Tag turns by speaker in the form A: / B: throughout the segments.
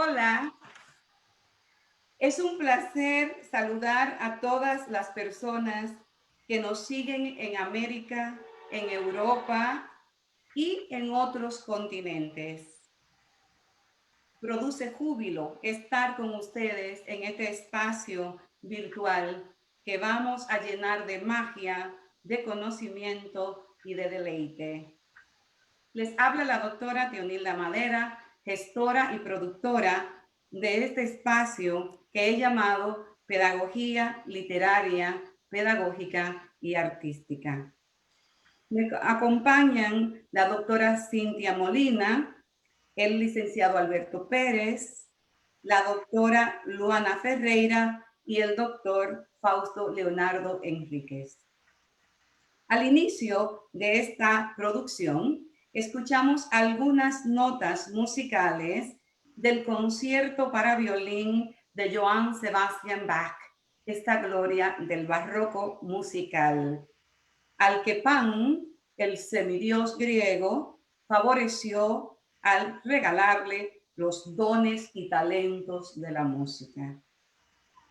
A: Hola, es un placer saludar a todas las personas que nos siguen en América, en Europa y en otros continentes. Produce júbilo estar con ustedes en este espacio virtual que vamos a llenar de magia, de conocimiento y de deleite. Les habla la doctora Teonilda Madera, gestora y productora de este espacio que he llamado Pedagogía Literaria, Pedagógica y Artística. Me acompañan la doctora Cintia Molina, el licenciado Alberto Pérez, la doctora Luana Ferreira y el doctor Fausto Leonardo Enríquez. Al inicio de esta producción, escuchamos algunas notas musicales del concierto para violín de Johann Sebastian Bach, esta gloria del barroco musical, al que Pan, el semidios griego, favoreció al regalarle los dones y talentos de la música.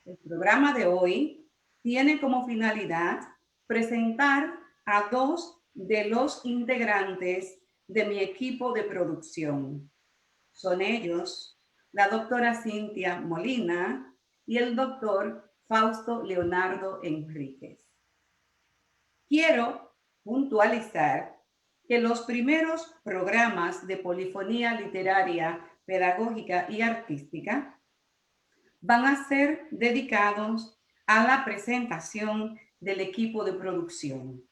A: El programa de hoy tiene como finalidad presentar a dos de los integrantes de mi equipo de producción. Son ellos la doctora Cintia Molina y el doctor Fausto Leonardo Enríquez. Quiero puntualizar que los primeros programas de polifonía literaria, pedagógica y artística van a ser dedicados a la presentación del equipo de producción.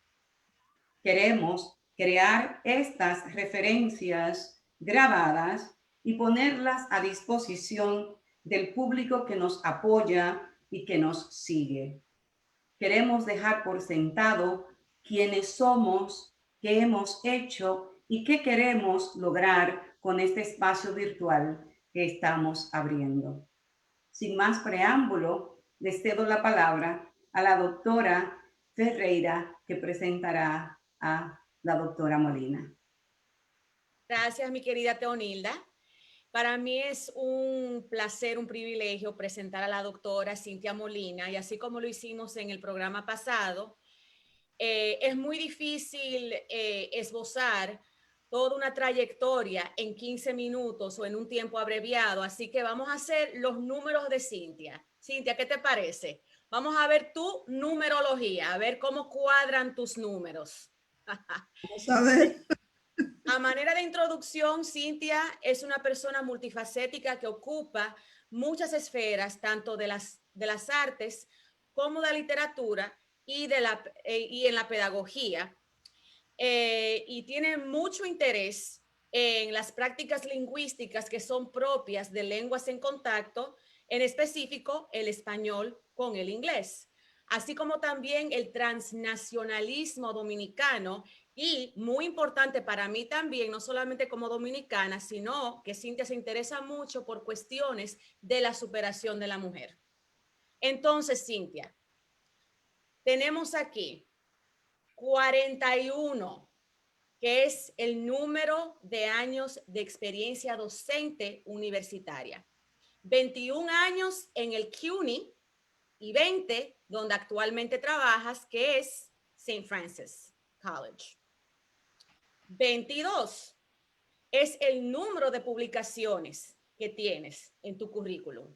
A: Queremos crear estas referencias grabadas y ponerlas a disposición del público que nos apoya y que nos sigue. Queremos dejar por sentado quiénes somos, qué hemos hecho y qué queremos lograr con este espacio virtual que estamos abriendo. Sin más preámbulo, les cedo la palabra a la doctora Ferreira, que presentará a la doctora Molina.
B: Gracias, mi querida Teonilda. Para mí es un placer, un privilegio presentar a la doctora Cintia Molina, y así como lo hicimos en el programa pasado, es muy difícil esbozar toda una trayectoria en 15 minutos o en un tiempo abreviado, así que vamos a hacer los números de Cintia. Cintia, ¿qué te parece? Vamos a ver tu numerología, a ver cómo cuadran tus números.
C: Vamos a ver.
B: A manera de introducción, Cintia es una persona multifacética que ocupa muchas esferas, tanto de las artes como de la literatura y en la pedagogía. Y tiene mucho interés en las prácticas lingüísticas que son propias de lenguas en contacto, en específico el español con el inglés, así como también el transnacionalismo dominicano. Y muy importante para mí también, no solamente como dominicana, sino que Cintia se interesa mucho por cuestiones de la superación de la mujer. Entonces, Cintia, tenemos aquí 41, que es el número de años de experiencia docente universitaria. 21 años en el CUNY y 20 donde actualmente trabajas, que es St. Francis College. 22 es el número de publicaciones que tienes en tu currículum.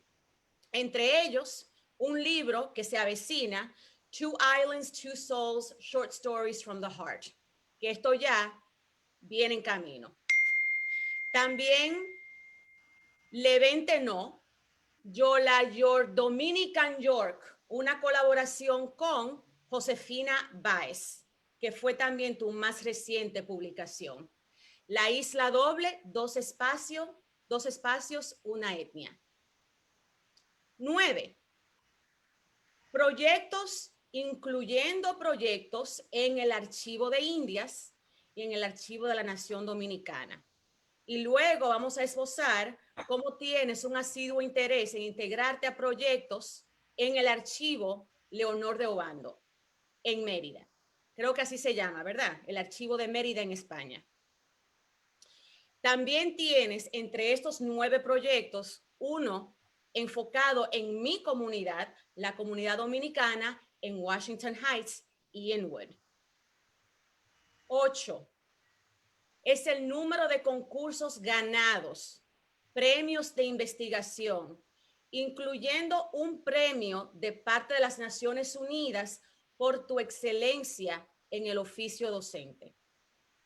B: Entre ellos, un libro que se avecina, Two Islands, Two Souls, Short Stories from the Heart, que esto ya viene en camino. También Le 20 No, Yola York, Dominican York, una colaboración con Josefina Báez, que fue también tu más reciente publicación. La Isla Doble, dos espacios, una etnia. 9. Proyectos, incluyendo proyectos en el Archivo de Indias y en el Archivo de la Nación Dominicana. Y luego vamos a esbozar cómo tienes un asiduo interés en integrarte a proyectos en el Archivo Leonor de Obando, en Mérida. Creo que así se llama, ¿verdad? El Archivo de Mérida en España. También tienes entre estos 9 proyectos uno enfocado en mi comunidad, la comunidad dominicana en Washington Heights y Inwood. 8 es el número de concursos ganados, premios de investigación, incluyendo un premio de parte de las Naciones Unidas por tu excelencia en el oficio docente.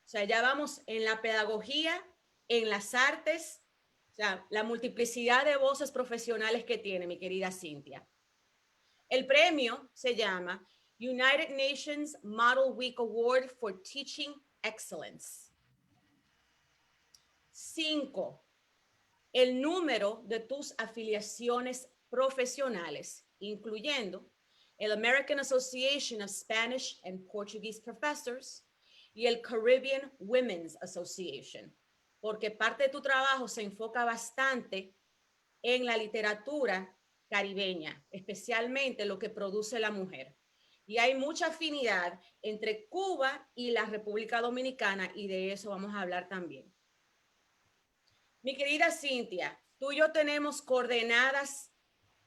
B: O sea, ya vamos en la pedagogía, en las artes, o sea, la multiplicidad de voces profesionales que tiene mi querida Cintia. El premio se llama United Nations Model Week Award for Teaching Excellence. 5. El número de tus afiliaciones profesionales, incluyendo el American Association of Spanish and Portuguese Professors y el Caribbean Women's Association, porque parte de tu trabajo se enfoca bastante en la literatura caribeña, especialmente lo que produce la mujer. Y hay mucha afinidad entre Cuba y la República Dominicana, y de eso vamos a hablar también. Mi querida Cintia, tú y yo tenemos coordenadas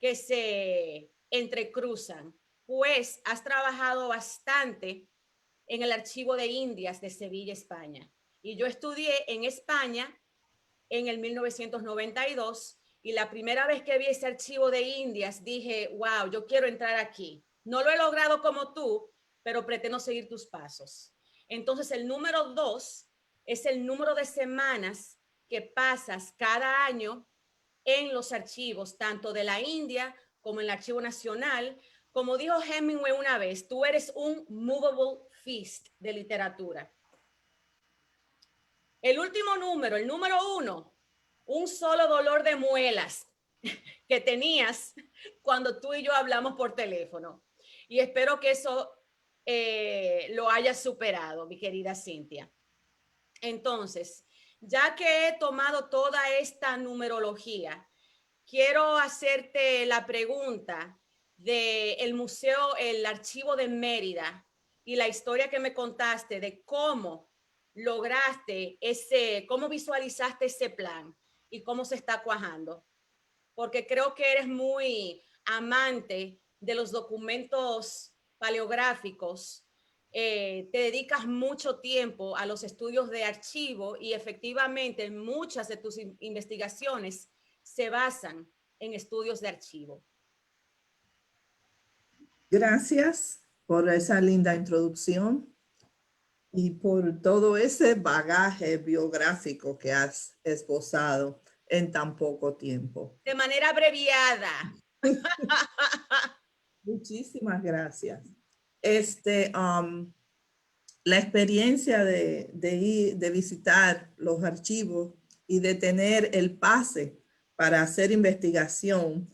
B: que se entrecruzan, pues has trabajado bastante en el Archivo de Indias de Sevilla, España. Y yo estudié en España en el 1992 y la primera vez que vi ese Archivo de Indias dije, wow, yo quiero entrar aquí. No lo he logrado como tú, pero pretendo seguir tus pasos. Entonces el número 2 es el número de semanas que pasas cada año en los archivos, tanto de la India como en el Archivo Nacional. Como dijo Hemingway una vez, tú eres un movable feast de literatura. El último número, el número 1, un solo dolor de muelas que tenías cuando tú y yo hablamos por teléfono. Y espero que eso lo hayas superado, mi querida Cintia. Entonces, ya que he tomado toda esta numerología, quiero hacerte la pregunta del museo, el archivo de Mérida y la historia que me contaste de cómo lograste cómo visualizaste ese plan y cómo se está cuajando. Porque creo que eres muy amante de los documentos paleográficos, te dedicas mucho tiempo a los estudios de archivo y efectivamente muchas de tus investigaciones se basan en estudios de archivo.
C: Gracias por esa linda introducción y por todo ese bagaje biográfico que has esbozado en tan poco tiempo.
B: De manera abreviada.
C: Muchísimas gracias. La experiencia de visitar los archivos y de tener el pase para hacer investigación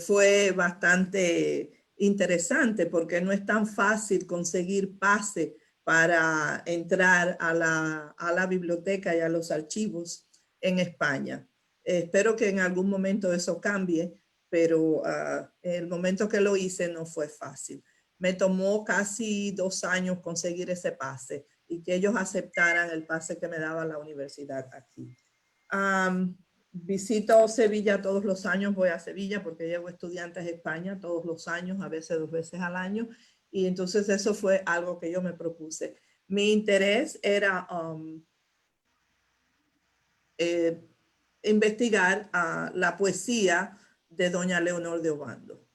C: fue bastante interesante porque no es tan fácil conseguir pase para entrar a la biblioteca y a los archivos en España. Espero que en algún momento eso cambie, pero el momento que lo hice no fue fácil. Me tomó casi 2 años conseguir ese pase y que ellos aceptaran el pase que me daba la universidad aquí. Visito Sevilla todos los años, voy a Sevilla porque llevo estudiantes a España todos los años, a veces 2 veces al año, y entonces eso fue algo que yo me propuse. Mi interés era investigar la poesía de doña Leonor de Obando.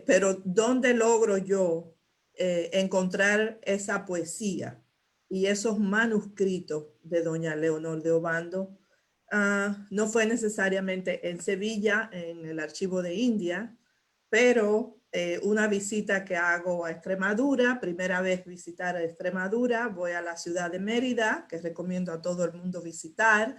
C: Pero ¿dónde logro yo encontrar esa poesía y esos manuscritos de doña Leonor de Obando? No fue necesariamente en Sevilla, en el Archivo de India, pero una visita que hago a Extremadura, primera vez visitar a Extremadura, voy a la ciudad de Mérida, que recomiendo a todo el mundo visitar,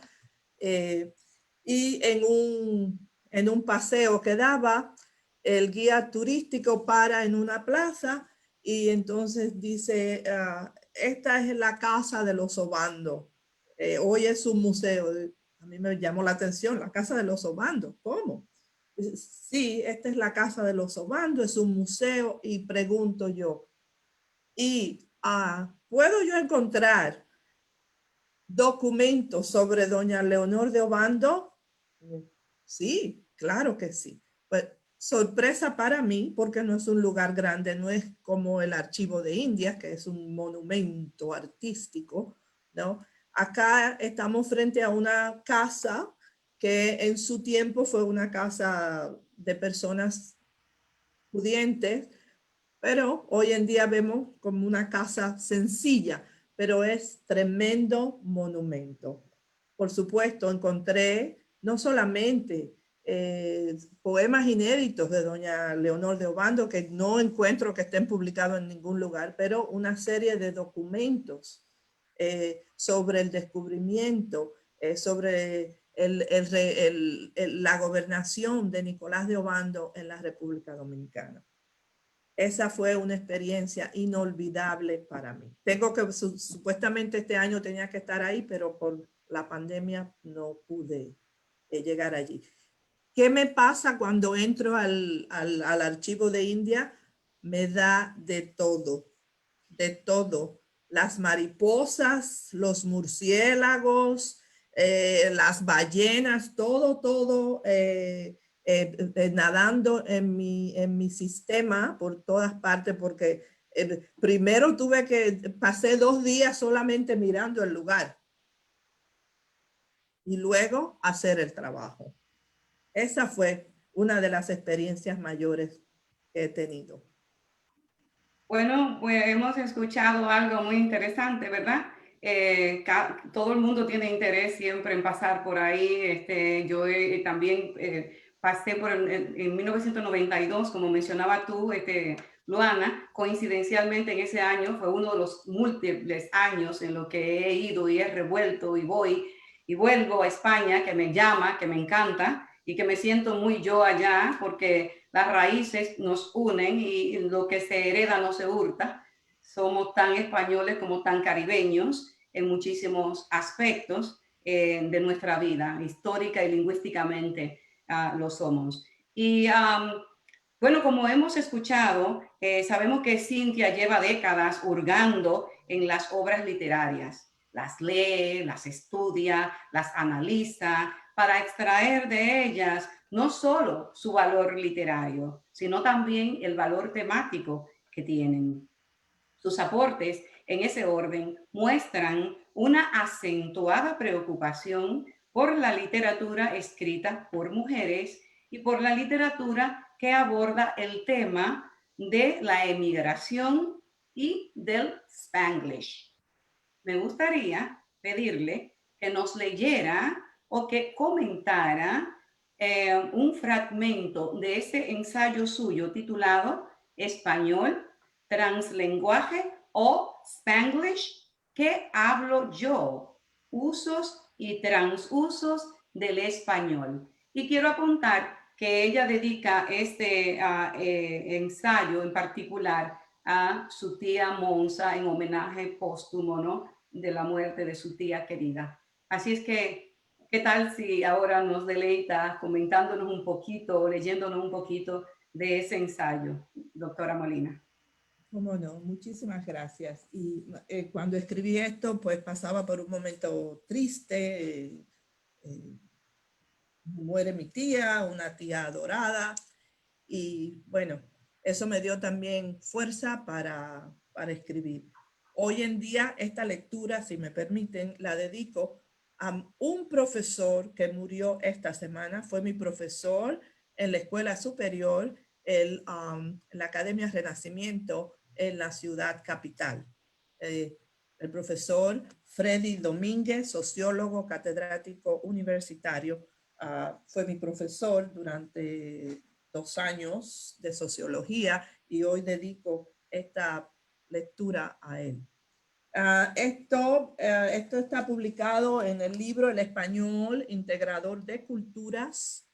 C: y en un paseo que daba, el guía turístico para en una plaza y entonces dice, esta es la casa de los Obando. Hoy es un museo. A mí me llamó la atención, la casa de los Obando. ¿Cómo? Sí, esta es la casa de los Obando, es un museo y pregunto yo, ¿y puedo yo encontrar documentos sobre doña Leonor de Obando. Sí, claro que sí. Pues, sorpresa para mí, porque no es un lugar grande, no es como el Archivo de Indias, que es un monumento artístico, ¿no? Acá estamos frente a una casa que en su tiempo fue una casa de personas pudientes, pero hoy en día vemos como una casa sencilla, pero es tremendo monumento. Por supuesto, encontré no solamente poemas inéditos de doña Leonor de Obando, que no encuentro que estén publicados en ningún lugar, pero una serie de documentos sobre el descubrimiento, sobre la gobernación de Nicolás de Obando en la República Dominicana. Esa fue una experiencia inolvidable para mí. Tengo que, supuestamente este año tenía que estar ahí, pero por la pandemia no pude llegar allí. ¿Qué me pasa cuando entro al archivo de India? Me da de todo, de todo. Las mariposas, los murciélagos, las ballenas, todo. Nadando en mi sistema por todas partes, porque primero pasé 2 días solamente mirando el lugar y luego hacer el trabajo. Esa fue una de las experiencias mayores que he tenido.
A: Bueno, pues hemos escuchado algo muy interesante, ¿verdad? Todo el mundo tiene interés siempre en pasar por ahí. Yo también pasé en 1992, como mencionaba tú, Luana, coincidencialmente en ese año fue uno de los múltiples años en los que he ido y he revuelto y voy y vuelvo a España, que me llama, que me encanta y que me siento muy yo allá, porque las raíces nos unen y lo que se hereda no se hurta. Somos tan españoles como tan caribeños en muchísimos aspectos de nuestra vida, histórica y lingüísticamente lo somos. Y bueno, como hemos escuchado, sabemos que Cynthia lleva décadas hurgando en las obras literarias. Las lee, las estudia, las analiza para extraer de ellas no solo su valor literario, sino también el valor temático que tienen. Sus aportes en ese orden muestran una acentuada preocupación por la literatura escrita por mujeres y por la literatura que aborda el tema de la emigración y del Spanglish. Me gustaría pedirle que nos leyera o que comentara un fragmento de ese ensayo suyo titulado Español, Translenguaje o Spanglish, ¿qué hablo yo? Usos y transusos del español. Y quiero apuntar que ella dedica este ensayo en particular a su tía Monza en homenaje póstumo, ¿no?, de la muerte de su tía querida. Así es que, ¿qué tal si ahora nos deleita comentándonos un poquito, leyéndonos un poquito de ese ensayo, doctora Molina?
C: Cómo no, muchísimas gracias. Y cuando escribí esto, pues pasaba por un momento triste. Muere mi tía, una tía adorada, y bueno, eso me dio también fuerza para escribir. Hoy en día esta lectura, si me permiten, la dedico a un profesor que murió esta semana. Fue mi profesor en la escuela superior, la Academia Renacimiento en la ciudad capital. El profesor Freddy Domínguez, sociólogo, catedrático universitario, fue mi profesor durante 2 años de sociología y hoy dedico esta lectura a él. Esto está publicado en el libro El Español Integrador de Culturas,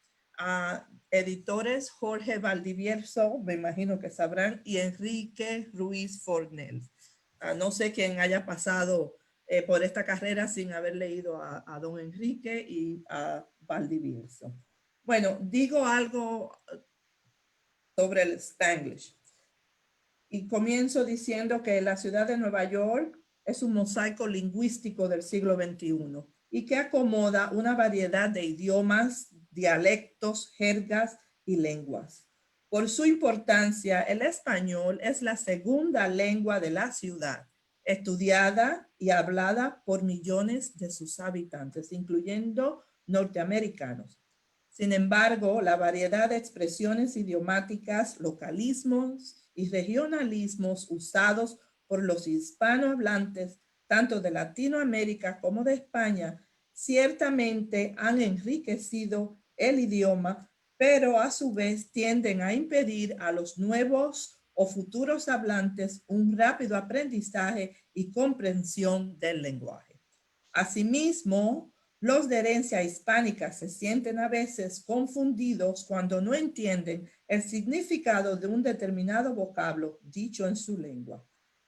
C: editores Jorge Valdivieso, me imagino que sabrán, y Enrique Ruiz Fornel. No sé quién haya pasado por esta carrera sin haber leído a don Enrique y a Valdivieso. Bueno, digo algo sobre el Spanglish. Y comienzo diciendo que la ciudad de Nueva York es un mosaico lingüístico del siglo XXI y que acomoda una variedad de idiomas, dialectos, jergas y lenguas. Por su importancia, el español es la segunda lengua de la ciudad, estudiada y hablada por millones de sus habitantes, incluyendo norteamericanos. Sin embargo, la variedad de expresiones idiomáticas, localismos y regionalismos usados por los hispanohablantes, tanto de Latinoamérica como de España, ciertamente han enriquecido el idioma, pero a su vez tienden a impedir a los nuevos o futuros hablantes un rápido aprendizaje y comprensión del lenguaje. Asimismo, los de herencia hispánica se sienten a veces confundidos cuando no entienden el significado de un determinado vocablo dicho en su lengua.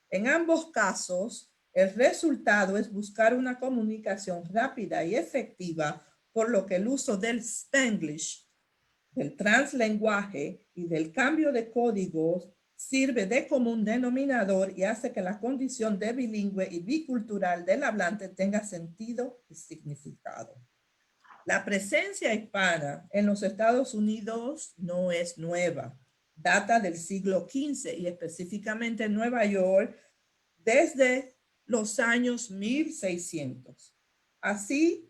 C: En ambos casos, el resultado es buscar una comunicación rápida y efectiva, por lo que el uso del Spanglish, del translenguaje y del cambio de códigos sirve de común denominador y hace que la condición de bilingüe y bicultural del hablante tenga sentido y significado. La presencia hispana en los Estados Unidos no es nueva. Data del siglo XV y específicamente en Nueva York desde los años 1600. Así,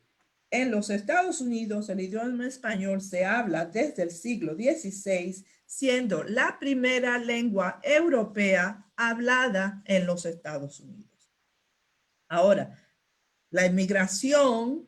C: en los Estados Unidos, el idioma español se habla desde el siglo XVI, siendo la primera lengua europea hablada en los Estados Unidos. Ahora, la inmigración,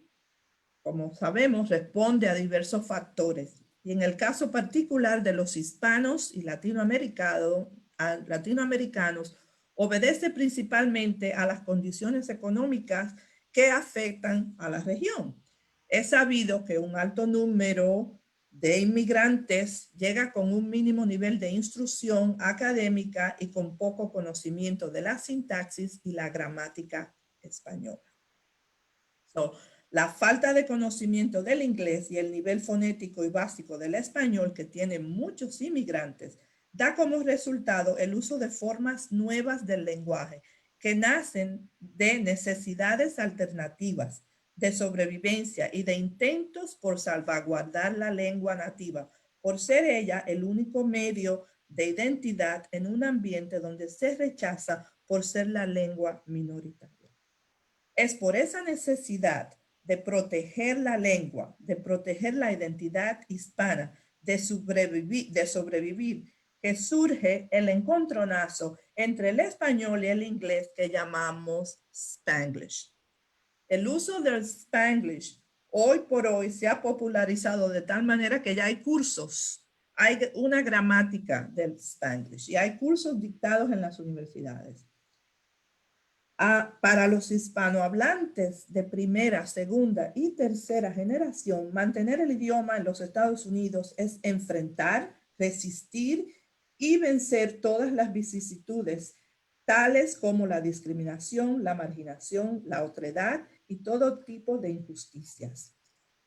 C: como sabemos, responde a diversos factores. Y en el caso particular de los hispanos y latinoamericanos, obedece principalmente a las condiciones económicas que afectan a la región. Es sabido que un alto número de inmigrantes llega con un mínimo nivel de instrucción académica y con poco conocimiento de la sintaxis y la gramática española. La falta de conocimiento del inglés y el nivel fonético y básico del español que tienen muchos inmigrantes da como resultado el uso de formas nuevas del lenguaje que nacen de necesidades alternativas, de sobrevivencia y de intentos por salvaguardar la lengua nativa, por ser ella el único medio de identidad en un ambiente donde se rechaza por ser la lengua minoritaria. Es por esa necesidad de proteger la lengua, de proteger la identidad hispana, de sobrevivir, que surge el encontronazo entre el español y el inglés que llamamos Spanglish. El uso del Spanglish hoy por hoy se ha popularizado de tal manera que ya hay cursos, hay una gramática del Spanglish y hay cursos dictados en las universidades. Para los hispanohablantes de primera, segunda y tercera generación, mantener el idioma en los Estados Unidos es enfrentar, resistir y vencer todas las vicisitudes, tales como la discriminación, la marginación, la otredad y todo tipo de injusticias.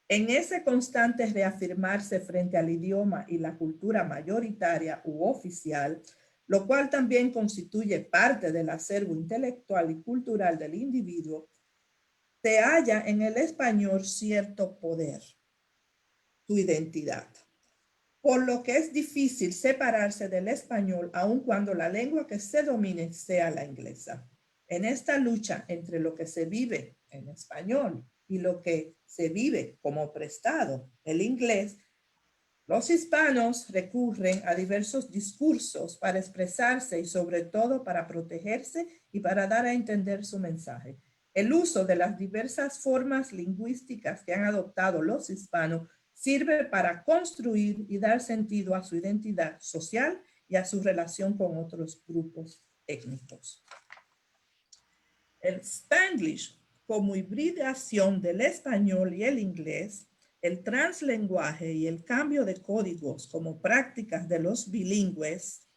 C: En ese constante reafirmarse frente al idioma y la cultura mayoritaria u oficial, lo cual también constituye parte del acervo intelectual y cultural del individuo, se halla en el español cierto poder, su identidad, por lo que es difícil separarse del español aun cuando la lengua que se domine sea la inglesa. En esta lucha entre lo que se vive en español y lo que se vive como prestado, el inglés, los hispanos recurren a diversos discursos para expresarse y sobre todo para protegerse y para dar a entender su mensaje. El uso de las diversas formas lingüísticas que han adoptado los hispanos sirve para construir y dar sentido a su identidad social y a su relación con otros grupos étnicos. El Spanglish, como hibridación del español y el inglés, el translenguaje y el cambio de códigos como prácticas de los bilingües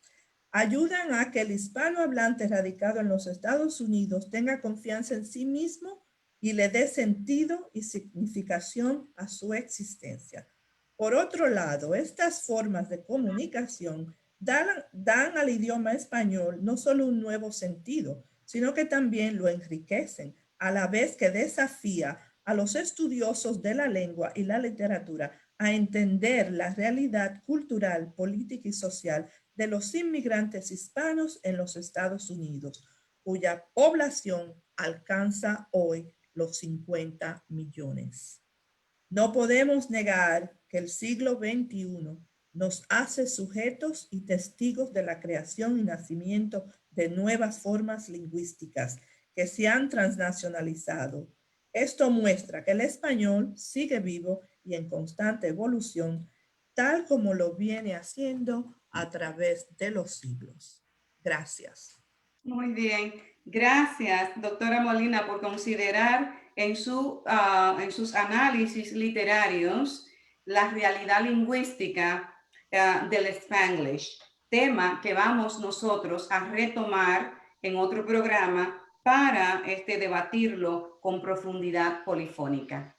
C: ayudan a que el hispanohablante radicado en los Estados Unidos tenga confianza en sí mismo y le dé sentido y significación a su existencia. Por otro lado, estas formas de comunicación dan al idioma español no solo un nuevo sentido, sino que también lo enriquecen, a la vez que desafía a los estudiosos de la lengua y la literatura a entender la realidad cultural, política y social de los inmigrantes hispanos en los Estados Unidos, cuya población alcanza hoy los 50 millones. No podemos negar que el siglo XXI nos hace sujetos y testigos de la creación y nacimiento de nuevas formas lingüísticas que se han transnacionalizado. Esto muestra que el español sigue vivo y en constante evolución, tal como lo viene haciendo a través de los siglos. Gracias.
A: Muy bien. Gracias, doctora Molina, por considerar en sus análisis literarios la realidad lingüística del Spanglish, tema que vamos nosotros a retomar en otro programa para debatirlo con profundidad polifónica.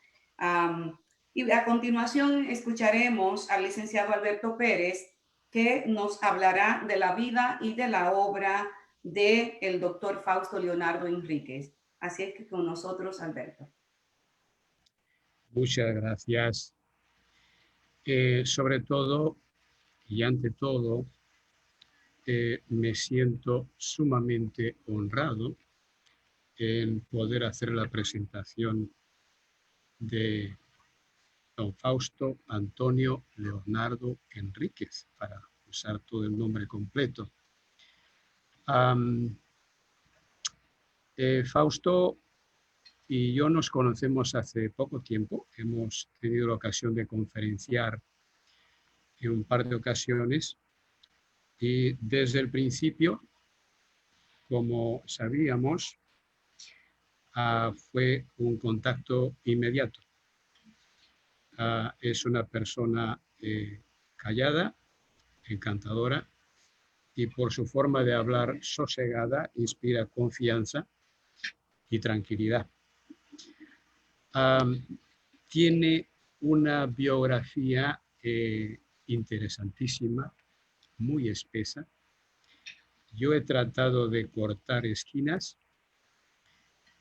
A: Y a continuación escucharemos al licenciado Alberto Pérez, que nos hablará de la vida y de la obra del doctor Fausto Leonardo Enríquez. Así es que con nosotros, Alberto.
D: Muchas gracias. Sobre todo y ante todo, me siento sumamente honrado en poder hacer la presentación de don Fausto Antonio Leonardo Enríquez, para usar todo el nombre completo. Fausto y yo nos conocemos hace poco tiempo. Hemos tenido la ocasión de conferenciar en un par de ocasiones y desde el principio, como sabíamos, fue un contacto inmediato. Es una persona callada, encantadora, y por su forma de hablar sosegada inspira confianza y tranquilidad. Tiene una biografía interesantísima, muy espesa. Yo he tratado de cortar esquinas,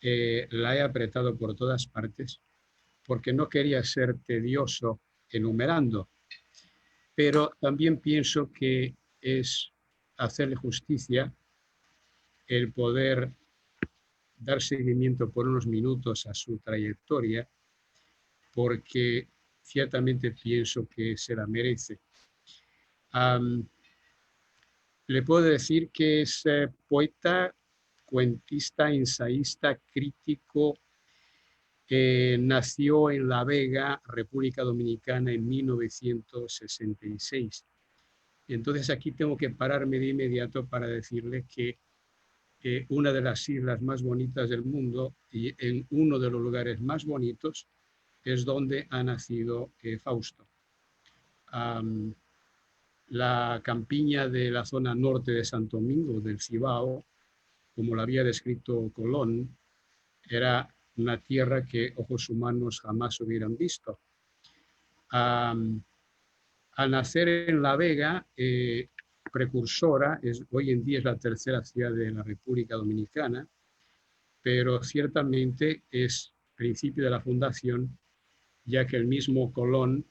D: la he apretado por todas partes, porque no quería ser tedioso enumerando, pero también pienso que es hacerle justicia el poder dar seguimiento por unos minutos a su trayectoria, porque ciertamente pienso que se la merece. Le puedo decir que es poeta, cuentista, ensayista, crítico. Nació en La Vega, República Dominicana, en 1966. Entonces aquí tengo que pararme de inmediato para decirle que una de las islas más bonitas del mundo y en uno de los lugares más bonitos es donde ha nacido Fausto. La campiña de la zona norte de Santo Domingo, del Cibao, como lo había descrito Colón, era una tierra que ojos humanos jamás hubieran visto. Al nacer en La Vega, precursora, hoy en día es la tercera ciudad de la República Dominicana, pero ciertamente es principio de la fundación, ya que el mismo Colón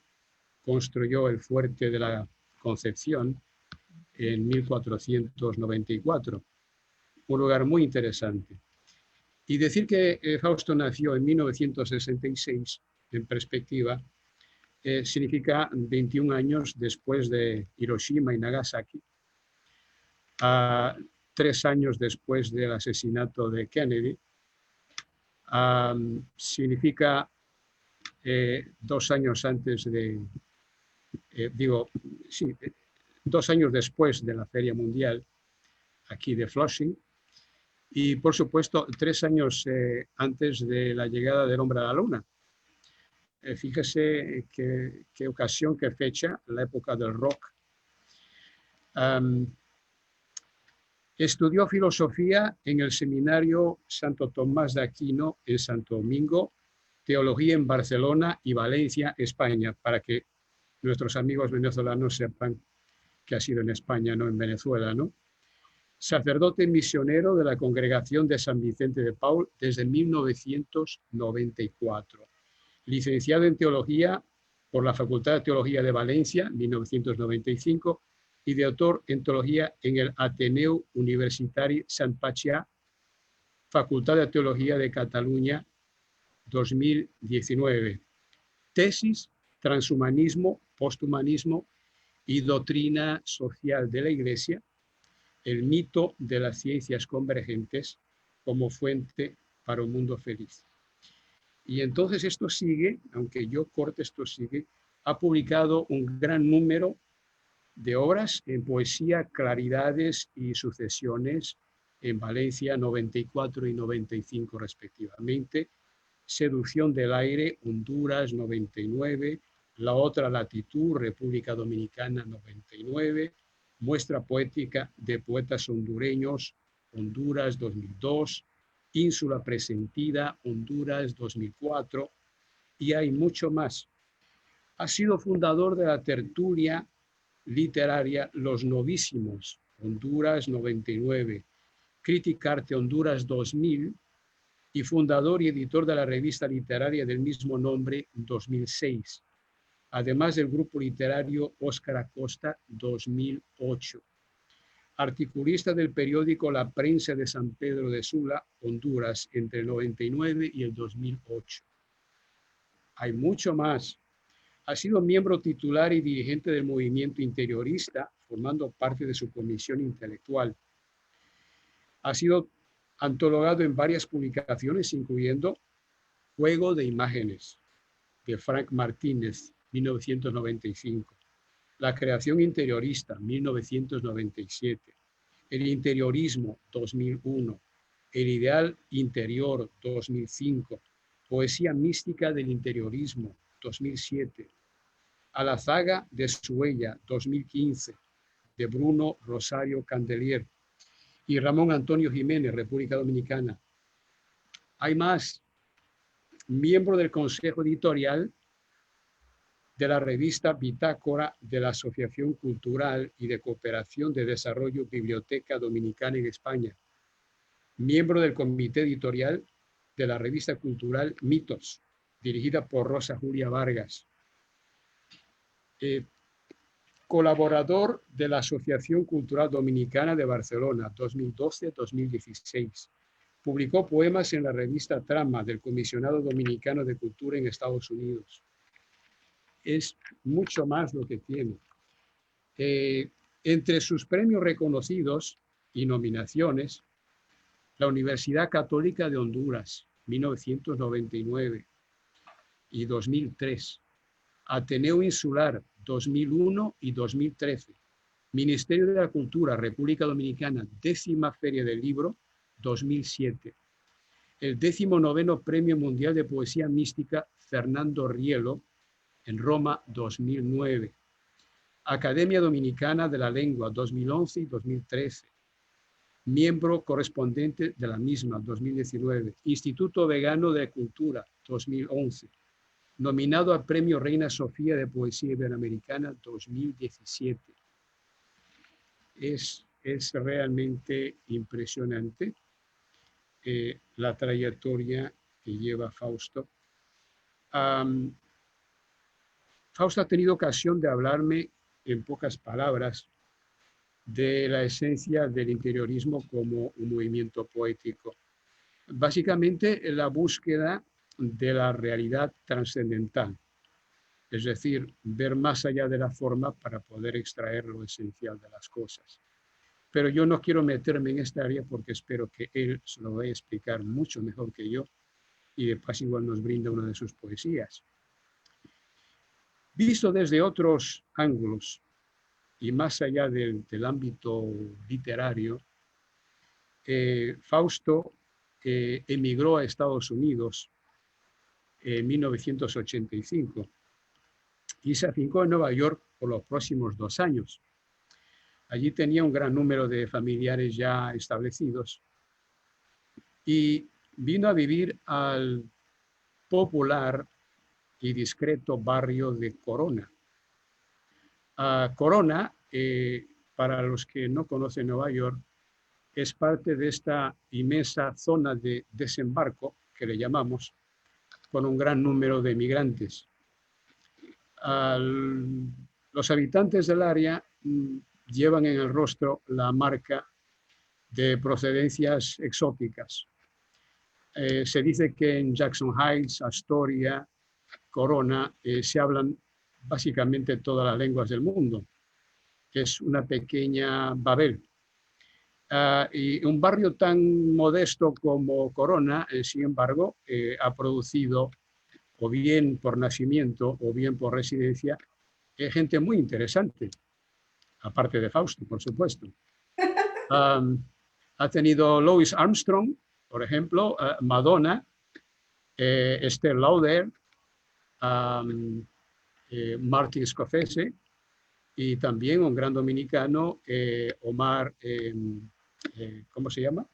D: construyó el fuerte de la Concepción en 1494, un lugar muy interesante. Y decir que Fausto nació en 1966, en perspectiva, significa 21 años después de Hiroshima y Nagasaki, 3 años después del asesinato de Kennedy, significa 2 años antes de, 2 años después de la Feria Mundial aquí de Flushing, y por supuesto 3 años antes de la llegada del hombre a la luna. Fíjese qué ocasión, qué fecha, la época del rock. Estudió filosofía en el seminario Santo Tomás de Aquino en Santo Domingo, teología en Barcelona y Valencia, España, para que nuestros amigos venezolanos sepan que ha sido en España, no en Venezuela, ¿no? sacerdote misionero de la Congregación de San Vicente de Paul desde 1994. Licenciado en Teología por la Facultad de Teología de Valencia, 1995, y doctor en Teología en el Ateneu Universitari Sant Pacià, Facultad de Teología de Cataluña, 2019. Tesis, Transhumanismo, Posthumanismo y Doctrina Social de la Iglesia, el mito de las ciencias convergentes como fuente para un mundo feliz. Y entonces esto sigue, aunque yo corte, esto sigue, ha publicado un gran número de obras en poesía, Claridades y Sucesiones, en Valencia 94 y 95 respectivamente, Seducción del Aire, Honduras 99, La Otra Latitud, República Dominicana 99, Muestra Poética de Poetas Hondureños, Honduras 2002, Ínsula Presentida, Honduras 2004, y hay mucho más. Ha sido fundador de la tertulia literaria Los Novísimos, Honduras 99, Criticarte Honduras 2000, y fundador y editor de la revista literaria del mismo nombre 2006, además del grupo literario Óscar Acosta 2008. Articulista del periódico La Prensa de San Pedro de Sula, Honduras, entre el 99 y el 2008. Hay mucho más. Ha sido miembro titular y dirigente del movimiento interiorista, formando parte de su comisión intelectual. Ha sido antologado en varias publicaciones, incluyendo Juego de Imágenes, de Frank Martínez, 1995. La creación interiorista, 1997. El interiorismo, 2001. El ideal interior, 2005. Poesía mística del interiorismo, 2007. A la zaga de Suella, 2015, de Bruno Rosario Candelier. Y Ramón Antonio Jiménez, República Dominicana. Hay más. Miembro del Consejo Editorial de la revista Bitácora de la Asociación Cultural y de Cooperación de Desarrollo Biblioteca Dominicana en España. Miembro del Comité Editorial de la revista cultural Mitos, dirigida por Rosa Julia Vargas. Colaborador de la Asociación Cultural Dominicana de Barcelona, 2012-2016. Publicó poemas en la revista Trama del Comisionado Dominicano de Cultura en Estados Unidos. Es mucho más lo que tiene. Entre sus premios reconocidos y nominaciones, la Universidad Católica de Honduras, 1999 y 2003. Ateneo Insular, 2001 y 2013. Ministerio de la Cultura, República Dominicana, 10ª Feria del Libro, 2007. El 19º Premio Mundial de Poesía Mística Fernando Rielo, en Roma, 2009. Academia Dominicana de la Lengua, 2011 y 2013. Miembro correspondiente de la misma, 2019. Instituto Vegano de Cultura, 2011. Nominado al Premio Reina Sofía de Poesía Iberoamericana 2017. Es realmente impresionante la trayectoria que lleva Fausto. Fausto ha tenido ocasión de hablarme en pocas palabras de la esencia del interiorismo como un movimiento poético. Básicamente, la búsqueda de la realidad trascendental, es decir, ver más allá de la forma para poder extraer lo esencial de las cosas. Pero yo no quiero meterme en esta área porque espero que él se lo vaya a explicar mucho mejor que yo y de paso igual nos brinda una de sus poesías. Visto desde otros ángulos y más allá del ámbito literario, Fausto emigró a Estados Unidos en 1985 y se afincó en Nueva York por los próximos 2 años. Allí tenía un gran número de familiares ya establecidos y vino a vivir al popular y discreto barrio de Corona. Corona, para los que no conocen Nueva York, es parte de esta inmensa zona de desembarco, que le llamamos, con un gran número de migrantes. Los habitantes del área llevan en el rostro la marca de procedencias exóticas. Se dice que en Jackson Heights, Astoria, Corona, se hablan básicamente todas las lenguas del mundo. Es una pequeña Babel. Y un barrio tan modesto como Corona, sin embargo, ha producido, o bien por nacimiento o bien por residencia, gente muy interesante, aparte de Fausto, por supuesto. Ha tenido Louis Armstrong, por ejemplo, Madonna, Esther Lauder, Martin Scorsese, y también un gran dominicano, Omar, ¿cómo se llama?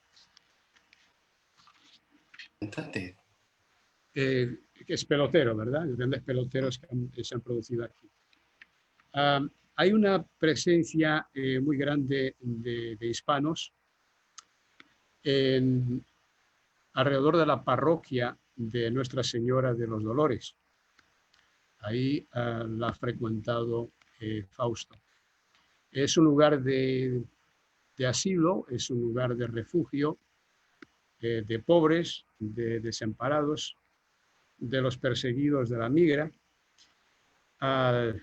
D: Que es pelotero, ¿verdad? Grandes peloteros que se han producido aquí. Hay una presencia muy grande de hispanos alrededor de la parroquia de Nuestra Señora de los Dolores. Ahí la ha frecuentado Fausto. Es un lugar de asilo, es un lugar de refugio de pobres, de desamparados, de los perseguidos de la migra,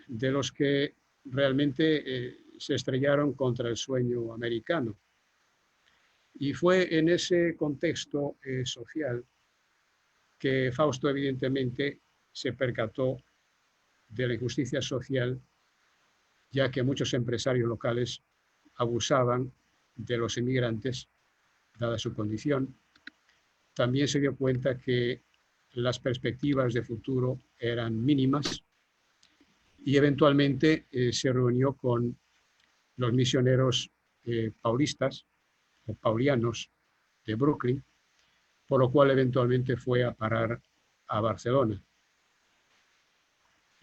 D: de los que realmente se estrellaron contra el sueño americano. Y fue en ese contexto social que Fausto evidentemente se percató de la injusticia social, ya que muchos empresarios locales abusaban de los inmigrantes, dada su condición. También se dio cuenta que las perspectivas de futuro eran mínimas y eventualmente se reunió con los misioneros paulistas o paulianos de Brooklyn, por lo cual eventualmente fue a parar a Barcelona.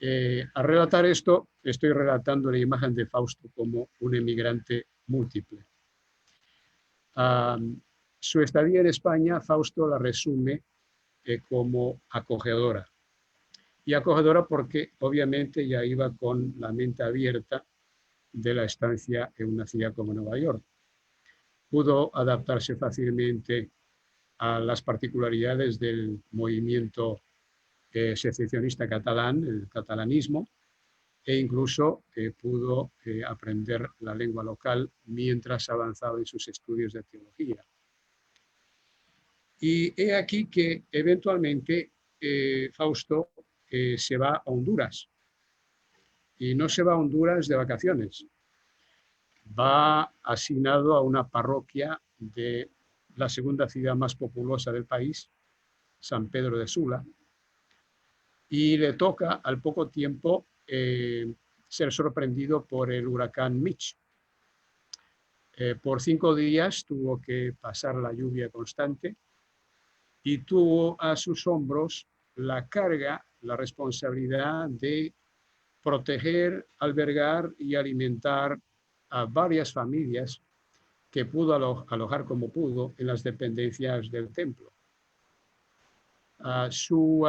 D: Al relatar esto, estoy relatando la imagen de Fausto como un emigrante múltiple. Su estadía en España, Fausto la resume como acogedora. Y acogedora porque obviamente ya iba con la mente abierta de la estancia en una ciudad como Nueva York. Pudo adaptarse fácilmente a las particularidades del movimiento secesionista catalán, el catalanismo, e incluso pudo aprender la lengua local mientras avanzaba en sus estudios de teología. Y he aquí que eventualmente Fausto se va a Honduras. Y no se va a Honduras de vacaciones. Va asignado a una parroquia de la segunda ciudad más populosa del país, San Pedro de Sula, y le toca al poco tiempo ser sorprendido por el huracán Mitch. Por 5 días tuvo que pasar la lluvia constante y tuvo a sus hombros la carga, la responsabilidad de proteger, albergar y alimentar a varias familias que pudo alojar como pudo en las dependencias del templo. Su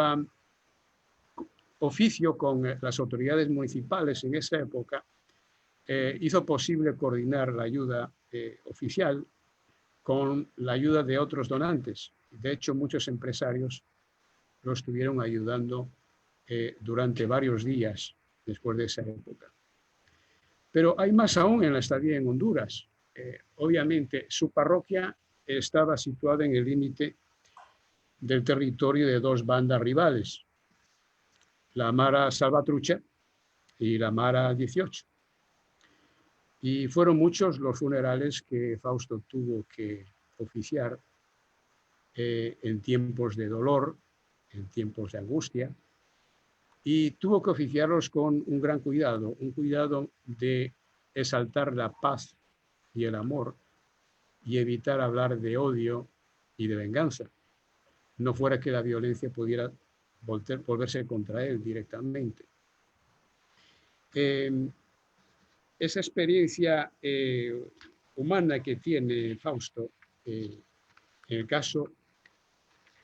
D: oficio con las autoridades municipales en esa época hizo posible coordinar la ayuda oficial con la ayuda de otros donantes. De hecho, muchos empresarios lo estuvieron ayudando durante varios días después de esa época. Pero hay más aún en la estadía en Honduras. Obviamente, su parroquia estaba situada en el límite del territorio de 2 bandas rivales, la Mara Salvatrucha y la Mara 18. Y fueron muchos los funerales que Fausto tuvo que oficiar en tiempos de dolor, en tiempos de angustia, y tuvo que oficiarlos con un gran cuidado, un cuidado de exaltar la paz y el amor y evitar hablar de odio y de venganza. No fuera que la violencia pudiera volverse contra él directamente. Esa experiencia humana que tiene Fausto, en el caso,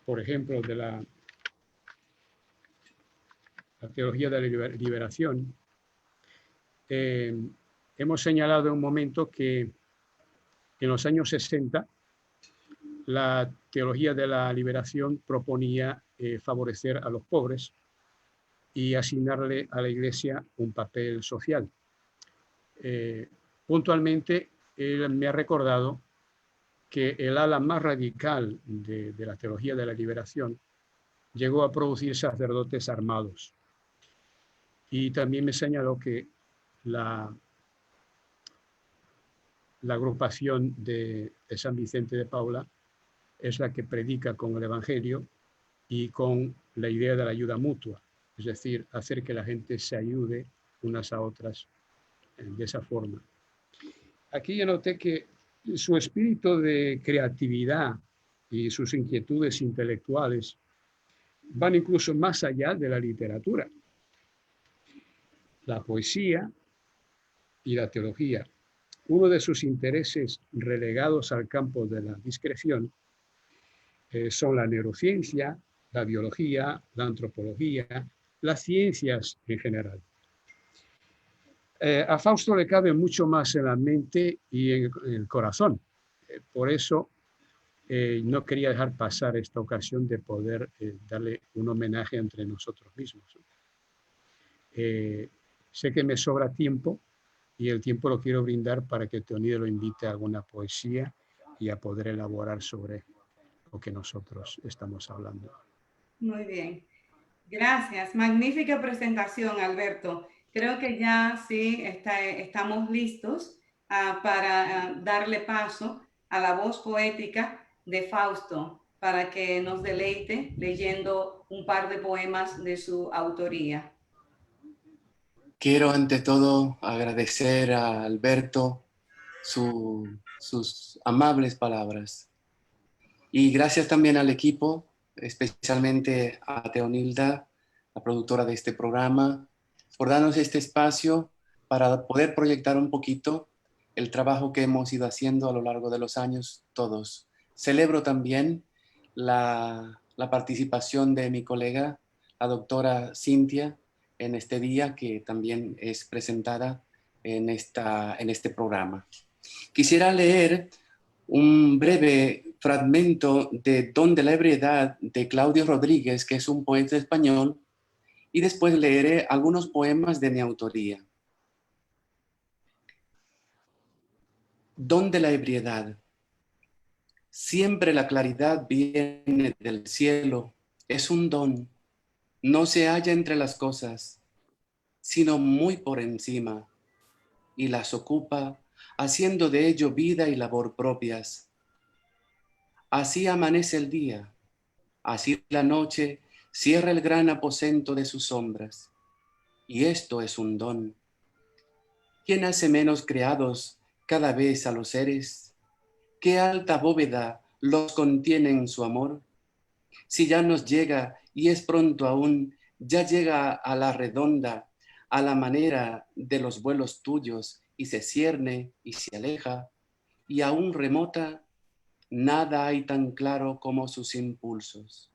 D: por ejemplo, de la teología de la liberación, hemos señalado en un momento que en los años 60 la teología de la liberación proponía favorecer a los pobres y asignarle a la Iglesia un papel social. Puntualmente, él me ha recordado que el ala más radical de la teología de la liberación llegó a producir sacerdotes armados. Y también me señaló que la agrupación de San Vicente de Paula es la que predica con el Evangelio y con la idea de la ayuda mutua, es decir, hacer que la gente se ayude unas a otras de esa forma. Aquí yo noté que su espíritu de creatividad y sus inquietudes intelectuales van incluso más allá de la literatura. La poesía y la teología. Uno de sus intereses relegados al campo de la discreción son la neurociencia, la biología, la antropología, las ciencias en general. A Fausto le cabe mucho más en la mente y en el corazón. Por eso no quería dejar pasar esta ocasión de poder darle un homenaje entre nosotros mismos. Sé que me sobra tiempo y el tiempo lo quiero brindar para que Teónide lo invite a alguna poesía y a poder elaborar sobre lo que nosotros estamos hablando.
A: Muy bien. Gracias. Magnífica presentación, Alberto. Creo que ya sí estamos listos para darle paso a la voz poética de Fausto para que nos deleite leyendo un par de poemas de su autoría.
E: Quiero ante todo agradecer a Alberto sus amables palabras. Y gracias también al equipo, especialmente a Teonilda, la productora de este programa, por darnos este espacio para poder proyectar un poquito el trabajo que hemos ido haciendo a lo largo de los años todos. Celebro también la participación de mi colega, la doctora Cintia, en este día que también es presentada en este programa. Quisiera leer un breve fragmento de Don de la Ebriedad de Claudio Rodríguez, que es un poeta español, y después leeré algunos poemas de mi autoría. Don de la Ebriedad. Siempre la claridad viene del cielo, es un don, no se halla entre las cosas, sino muy por encima, y las ocupa, haciendo de ello vida y labor propias. Así amanece el día, así la noche cierra el gran aposento de sus sombras, y esto es un don. ¿Quién hace menos creados cada vez a los seres? ¿Qué alta bóveda los contiene en su amor? Si ya nos llega y es pronto aún, ya llega a la redonda, a la manera de los vuelos tuyos, y se cierne y se aleja, y aún remota, nada hay tan claro como sus impulsos.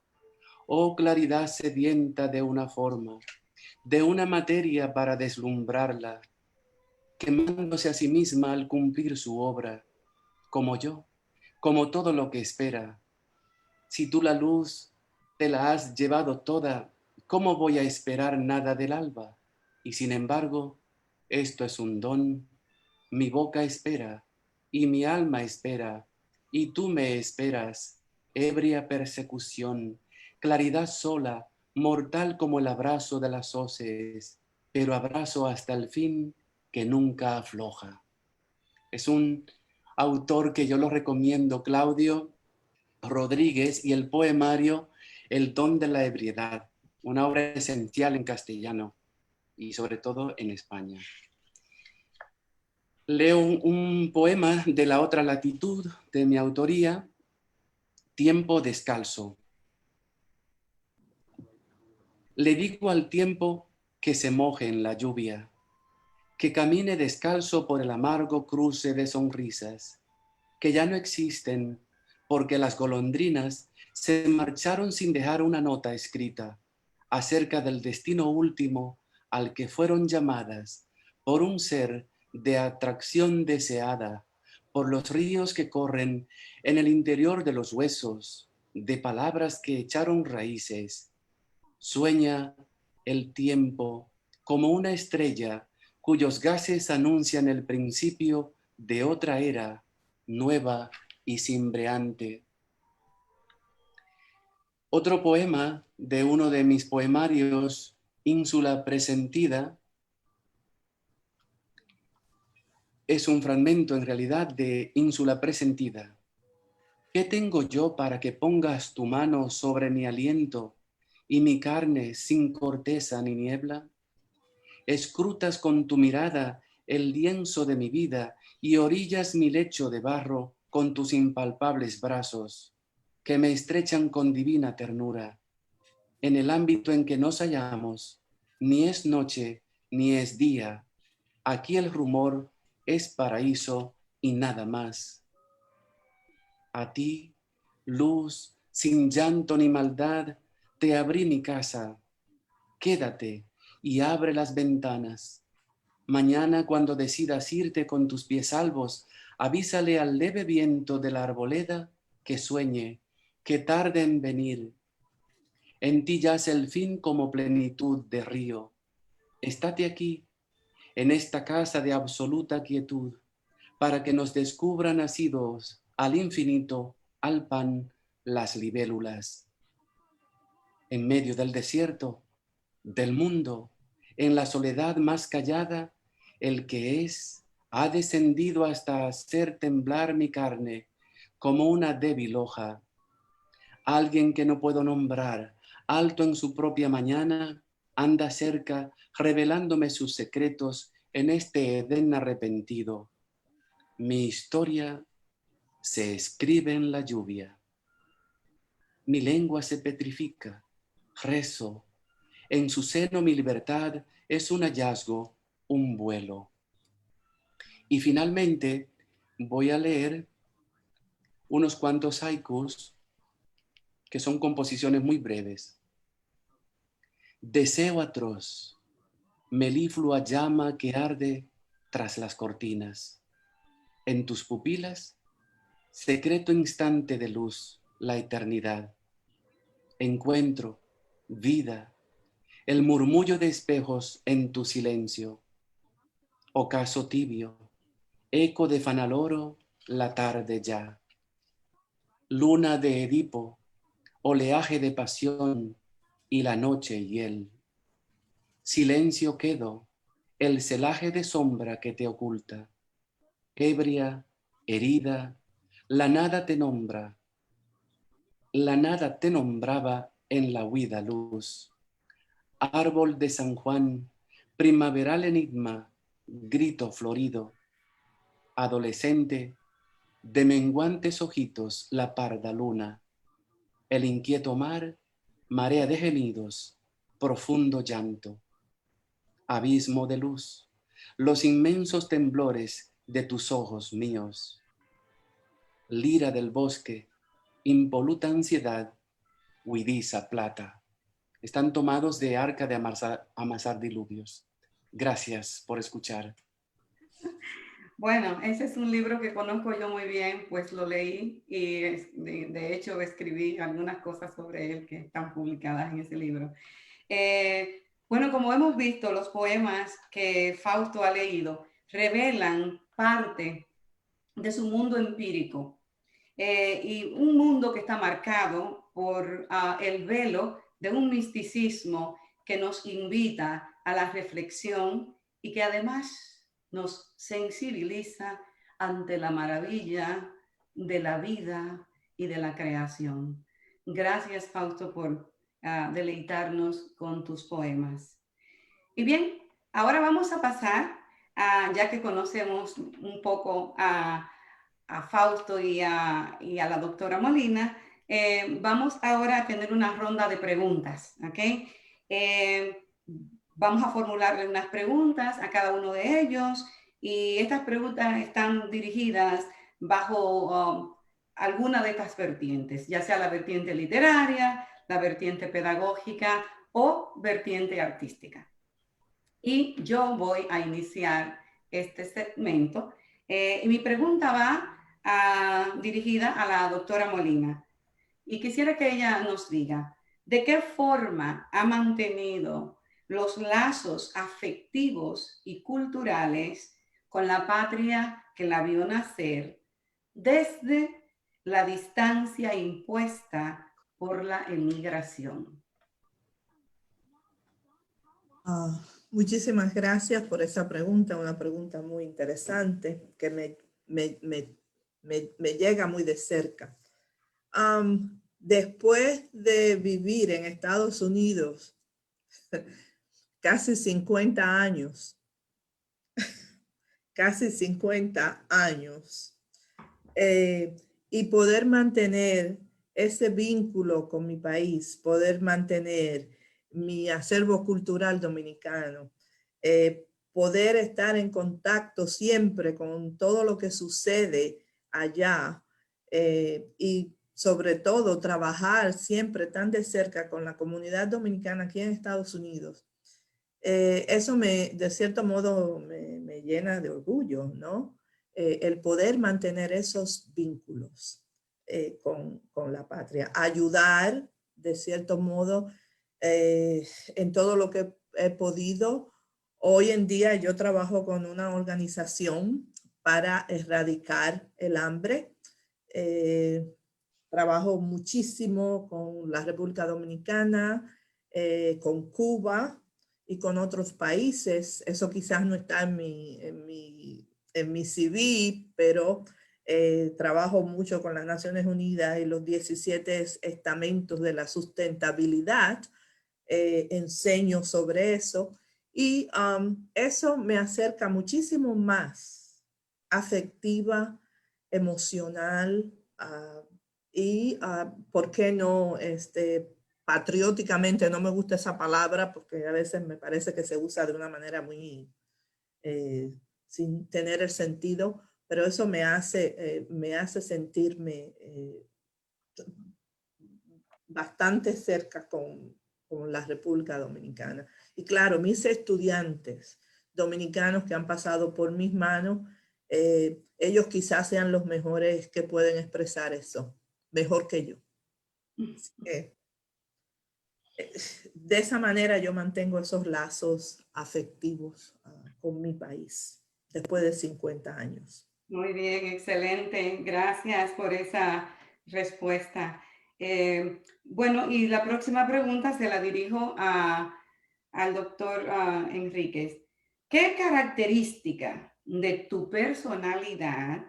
E: Oh claridad sedienta de una forma, de una materia para deslumbrarla, quemándose a sí misma al cumplir su obra, como yo, como todo lo que espera. Si tú la luz te la has llevado toda, ¿cómo voy a esperar nada del alba? Y sin embargo, esto es un don. Mi boca espera y mi alma espera, y tú me esperas, ebria persecución, claridad sola, mortal como el abrazo de las hoces, pero abrazo hasta el fin que nunca afloja. Es un autor que yo lo recomiendo, Claudio Rodríguez, y el poemario El don de la ebriedad, una obra esencial en castellano y sobre todo en España. Leo un poema de La otra latitud, de mi autoría, Tiempo descalzo. Le digo al tiempo que se moje en la lluvia, que camine descalzo por el amargo cruce de sonrisas, que ya no existen porque las golondrinas se marcharon sin dejar una nota escrita acerca del destino último al que fueron llamadas por un ser de atracción deseada, por los ríos que corren en el interior de los huesos, de palabras que echaron raíces. Sueña el tiempo como una estrella cuyos gases anuncian el principio de otra era nueva y cimbreante. Otro poema de uno de mis poemarios, Ínsula Presentida, es un fragmento en realidad de Ínsula Presentida. ¿Qué tengo yo para que pongas tu mano sobre mi aliento y mi carne sin corteza ni niebla? Escrutas con tu mirada el lienzo de mi vida y orillas mi lecho de barro con tus impalpables brazos, que me estrechan con divina ternura. En el ámbito en que nos hallamos, ni es noche ni es día. Aquí el rumor es paraíso y nada más. A ti, luz, sin llanto ni maldad, te abrí mi casa. Quédate y abre las ventanas. Mañana, cuando decidas irte con tus pies salvos, avísale al leve viento de la arboleda que sueñe, que tarde en venir. En ti yace el fin como plenitud de río. Estate aquí, en esta casa de absoluta quietud, para que nos descubran nacidos al infinito, al pan, las libélulas. En medio del desierto, del mundo, en la soledad más callada, el que es ha descendido hasta hacer temblar mi carne como una débil hoja. Alguien que no puedo nombrar, alto en su propia mañana, anda cerca revelándome sus secretos en este Edén arrepentido. Mi historia se escribe en la lluvia. Mi lengua se petrifica, rezo. En su seno mi libertad es un hallazgo, un vuelo. Y finalmente voy a leer unos cuantos haikus que son composiciones muy breves. Deseo atroz, meliflua llama que arde tras las cortinas. En tus pupilas, secreto instante de luz, la eternidad. Encuentro, vida, el murmullo de espejos en tu silencio. Ocaso tibio, eco de fanaloro, la tarde ya. Luna de Edipo, oleaje de pasión y la noche hiel. Silencio quedo, el celaje de sombra que te oculta. Ebria, herida, la nada te nombra. La nada te nombraba en la huida luz. Árbol de San Juan, primaveral enigma, grito florido. Adolescente, de menguantes ojitos la parda luna. El inquieto mar, marea de gemidos, profundo llanto. Abismo de luz, los inmensos temblores de tus ojos míos. Lira del bosque, impoluta ansiedad, huidiza plata. Están tomados de Arca de amasar diluvios. Gracias por escuchar.
A: Bueno, ese es un libro que conozco yo muy bien, pues lo leí y de hecho escribí algunas cosas sobre él que están publicadas en ese libro. Bueno, como hemos visto, los poemas que Fausto ha leído revelan parte de su mundo empírico y un mundo que está marcado por el velo de un misticismo que nos invita a la reflexión y que además nos sensibiliza ante la maravilla de la vida y de la creación. Gracias, Fausto, por deleitarnos con tus poemas. Y bien, ahora vamos a pasar, ya que conocemos un poco a Fausto y a la doctora Molina, vamos ahora a tener una ronda de preguntas, ¿ok? vamos a formularle unas preguntas a cada uno de ellos y estas preguntas están dirigidas bajo alguna de estas vertientes, ya sea la vertiente literaria, la vertiente pedagógica o vertiente artística. Y yo voy a iniciar este segmento. Y mi pregunta va dirigida a la doctora Molina. Y quisiera que ella nos diga, ¿de qué forma ha mantenido los lazos afectivos y culturales con la patria que la vio nacer desde la distancia impuesta por la emigración?
C: Muchísimas gracias por esa pregunta, una pregunta muy interesante que me llega muy de cerca. Después de vivir en Estados Unidos casi 50 años, y poder mantener ese vínculo con mi país, poder mantener mi acervo cultural dominicano, poder estar en contacto siempre con todo lo que sucede allá y sobre todo trabajar siempre tan de cerca con la comunidad dominicana aquí en Estados Unidos. Eso de cierto modo me llena de orgullo, ¿no? El poder mantener esos vínculos con la patria, ayudar de cierto modo en todo lo que he podido. Hoy en día yo trabajo con una organización para erradicar el hambre. Trabajo muchísimo con la República Dominicana, con Cuba y con otros países. Eso quizás no está en mi CV, pero trabajo mucho con las Naciones Unidas y los 17 estamentos de la sustentabilidad. Enseño sobre eso y eso me acerca muchísimo más afectiva, emocional y, ¿por qué no? Patrióticamente, no me gusta esa palabra porque a veces me parece que se usa de una manera muy sin tener el sentido, pero eso me hace sentirme bastante cerca con la República Dominicana. Y claro, mis estudiantes dominicanos que han pasado por mis manos, ellos quizás sean los mejores que pueden expresar eso, mejor que yo. Así que, de esa manera yo mantengo esos lazos afectivos con mi país después de 50 años.
A: Muy bien, excelente. Gracias por esa respuesta. Bueno, y la próxima pregunta se la dirijo al doctor Enríquez. ¿Qué característica de tu personalidad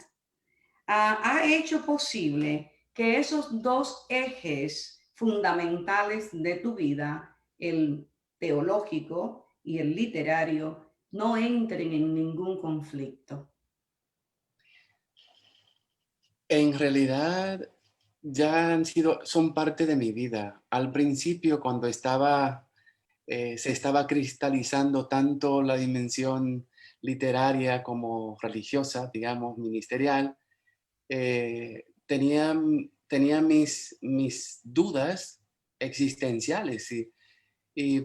A: ha hecho posible que esos dos ejes fundamentales de tu vida, el teológico y el literario, no entren en ningún conflicto?
E: En realidad ya son parte de mi vida. Al principio, cuando se estaba cristalizando tanto la dimensión literaria como religiosa, digamos, ministerial, tenía mis dudas existenciales, ¿sí?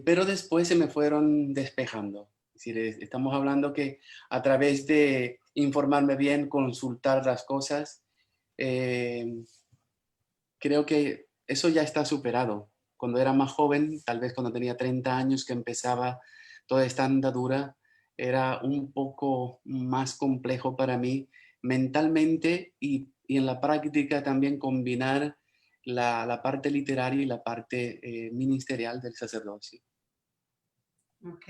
E: Pero después se me fueron despejando. Es decir, estamos hablando que a través de informarme bien, consultar las cosas, creo que eso ya está superado. Cuando era más joven, tal vez cuando tenía 30 años que empezaba toda esta andadura, era un poco más complejo para mí mentalmente y en la práctica también combinar la parte literaria y la parte ministerial del sacerdocio.
A: Ok,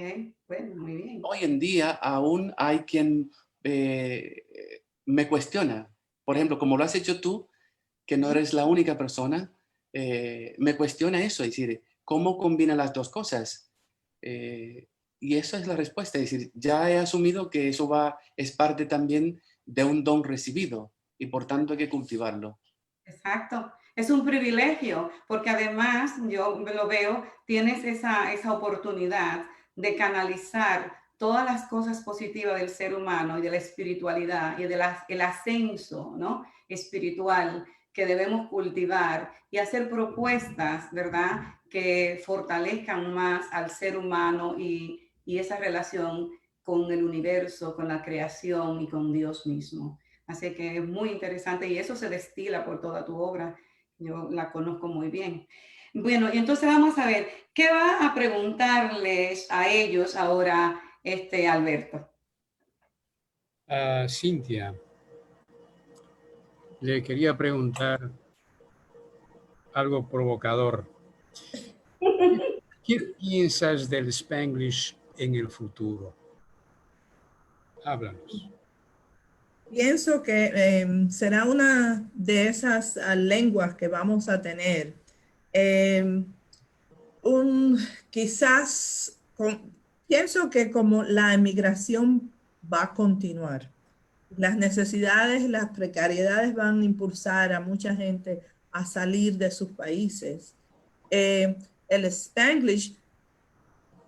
A: bueno, muy bien.
E: Hoy en día aún hay quien me cuestiona, por ejemplo, como lo has hecho tú, que no eres la única persona, me cuestiona eso, es decir, ¿cómo combina las dos cosas? Y esa es la respuesta, es decir, ya he asumido que eso es parte también de un don recibido y por tanto hay que cultivarlo.
A: Exacto. Es un privilegio porque además, yo lo veo, tienes esa oportunidad de canalizar todas las cosas positivas del ser humano y de la espiritualidad y del ascenso, ¿no?, espiritual que debemos cultivar y hacer propuestas, ¿verdad?, que fortalezcan más al ser humano y esa relación con el universo, con la creación y con Dios mismo. Así que es muy interesante y eso se destila por toda tu obra. Yo la conozco muy bien. Bueno, y entonces vamos a ver, ¿qué va a preguntarles a ellos ahora, Alberto?
D: Cintia, le quería preguntar algo provocador. ¿Qué piensas del Spanglish en el futuro? Háblanos.
C: Pienso que será una de esas lenguas que vamos a tener. Eh, quizás, pienso que como la emigración va a continuar, las necesidades, las precariedades van a impulsar a mucha gente a salir de sus países. El Spanglish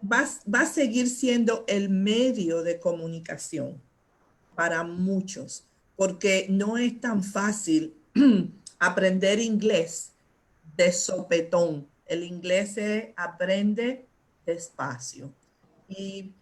C: va a seguir siendo el medio de comunicación para muchos, porque no es tan fácil aprender inglés de sopetón. El inglés se aprende despacio. Y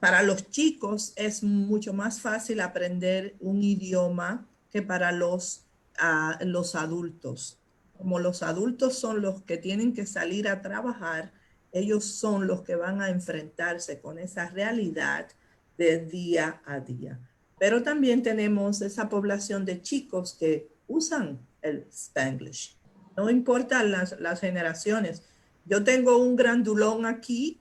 C: para los chicos es mucho más fácil aprender un idioma que para los adultos. Como los adultos son los que tienen que salir a trabajar, ellos son los que van a enfrentarse con esa realidad de día a día. Pero también tenemos esa población de chicos que usan el Spanglish. No importa las generaciones. Yo tengo un grandulón aquí,